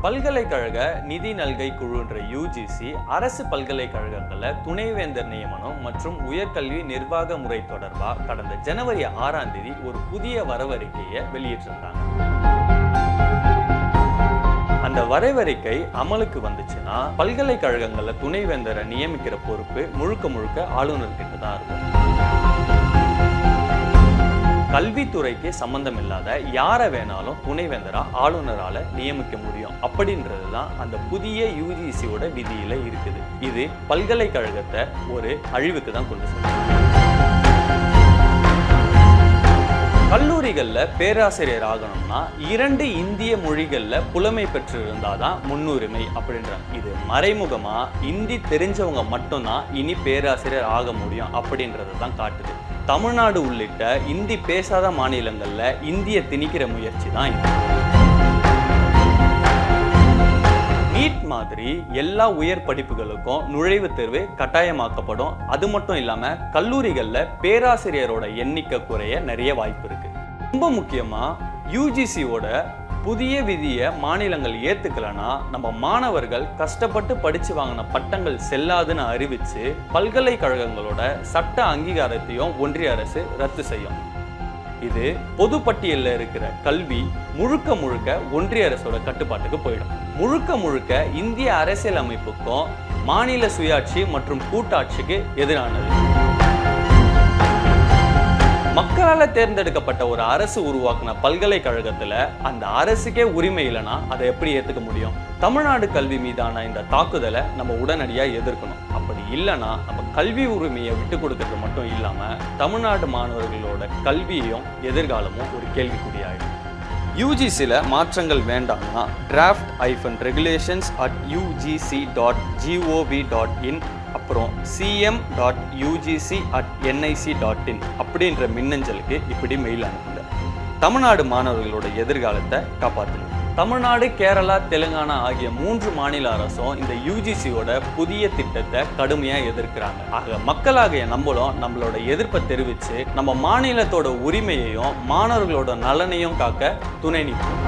பல்கலைக்கழக நிதி நல்கை குழுன்ற யுஜிசி அரசு பல்கலைக்கழகங்களில் துணைவேந்தர் நியமனம் மற்றும் உயர்கல்வி நிர்வாக முறை தொடர்பாக கடந்த ஜனவரி 6ஆம் தேதி ஒரு புதிய வரவறிக்கையை வெளியிட்டிருந்தாங்க. அந்த வரைவறிக்கை அமலுக்கு வந்துச்சுன்னா பல்கலைக்கழகங்கள்ல துணைவேந்தரை நியமிக்கிற பொறுப்பு முழுக்க ஆளுநர்கிட்ட தான் இருக்கும். கல்வித்துறைக்கு சம்பந்தம் இல்லாத யாரை வேணாலும் துணைவேந்தரா ஆளுநரால நியமிக்க முடியும் அப்படின்றதுதான் அந்த புதிய யுஜிசியோட விதியில இருக்குது. இது பல்கலைக்கழகத்தை ஒரு அழிவுக்கு தான் கொண்டு செல்லும். கல்லூரிகள்ல பேராசிரியர் ஆகணும்னா 2 இந்திய மொழிகள்ல புலமை பெற்று இருந்தாதான் முன்னுரிமை அப்படின்றாங்க. இது மறைமுகமா இந்தி தெரிஞ்சவங்க மட்டும்தான் இனி பேராசிரியர் ஆக முடியும் அப்படின்றத தான் காட்டுது. தமிழ்நாடு உள்ளிட்ட இந்தி பேசாத மாநிலங்கள்ல இந்திய திணிக்கிற முயற்சி தான் இது. நீட் மாதிரி எல்லா உயர் படிப்புகளுக்கும் நுழைவுத் தேர்வு கட்டாயமாக்கப்படும். அது மட்டும் இல்லாம கல்லூரிகள்ல பேராசிரியரோட எண்ணிக்கை குறைய நிறைய வாய்ப்பு இருக்கு. ரொம்ப முக்கியமா யுஜிசியோட புதிய விதியை மாநிலங்கள் ஏத்துக்கலனா நம்ம மாணவர்கள் கஷ்டப்பட்டு படிச்சு வாங்கின பட்டங்கள் செல்லாதுன்னு அறிவிச்சு பல்கலைக்கழகங்களோட சட்ட அங்கீகாரத்தையும் ஒன்றிய அரசு ரத்து செய்யும். இது பொதுப்பட்டியலில் இருக்கிற கல்வி முழுக்க ஒன்றிய அரசோட கட்டுப்பாட்டுக்கு போயிடும். முழுக்க இந்திய அரசியல் அமைப்புக்கும் மாநில சுயாட்சி மற்றும் கூட்டாட்சிக்கு எதிரானது. மக்களால் தேர்ந்தெடுக்கப்பட்ட ஒரு அரசு உருவாக்குன பல்கலைக்கழகத்துல அந்த அரசுக்கே உரிமை இல்லைன்னா அதை எப்படி ஏத்துக்க முடியும்? தமிழ்நாடு கல்வி மீதான இந்த தாக்குதலை நம்ம உடனடியா எதிர்க்கணும். அப்படி இல்லைன்னா நம்ம கல்வி உரிமையை விட்டு கொடுக்கறது மட்டும் இல்லாம தமிழ்நாடு மாணவர்களோட கல்வியையும் எதிர்காலமும் ஒரு கேள்விக்குறியாயிடும். யூஜிசியில் மாற்றங்கள் வேண்டாம்னா draft-regulations@ugc.gov.in அப்புறம் cm.ugc@nic.in அப்படின்ற மின்னஞ்சலுக்கு இப்படி மெயில் அனுப்புங்க. தமிழ்நாடு மாணவர்களோட எதிர்காலத்தை காப்பாற்றுங்க. தமிழ்நாடு, கேரளா, தெலுங்கானா ஆகிய 3 மாநில அரசும் இந்த யுஜிசியோட புதிய திட்டத்தை கடுமையா எதிர்க்கிறாங்க. ஆக மக்களாகிய நம்மளோட எதிர்ப்பை தெரிவித்து நம்ம மாநிலத்தோட உரிமையையும் மாணவர்களோட நலனையும் காக்க துணை நிற்போம்.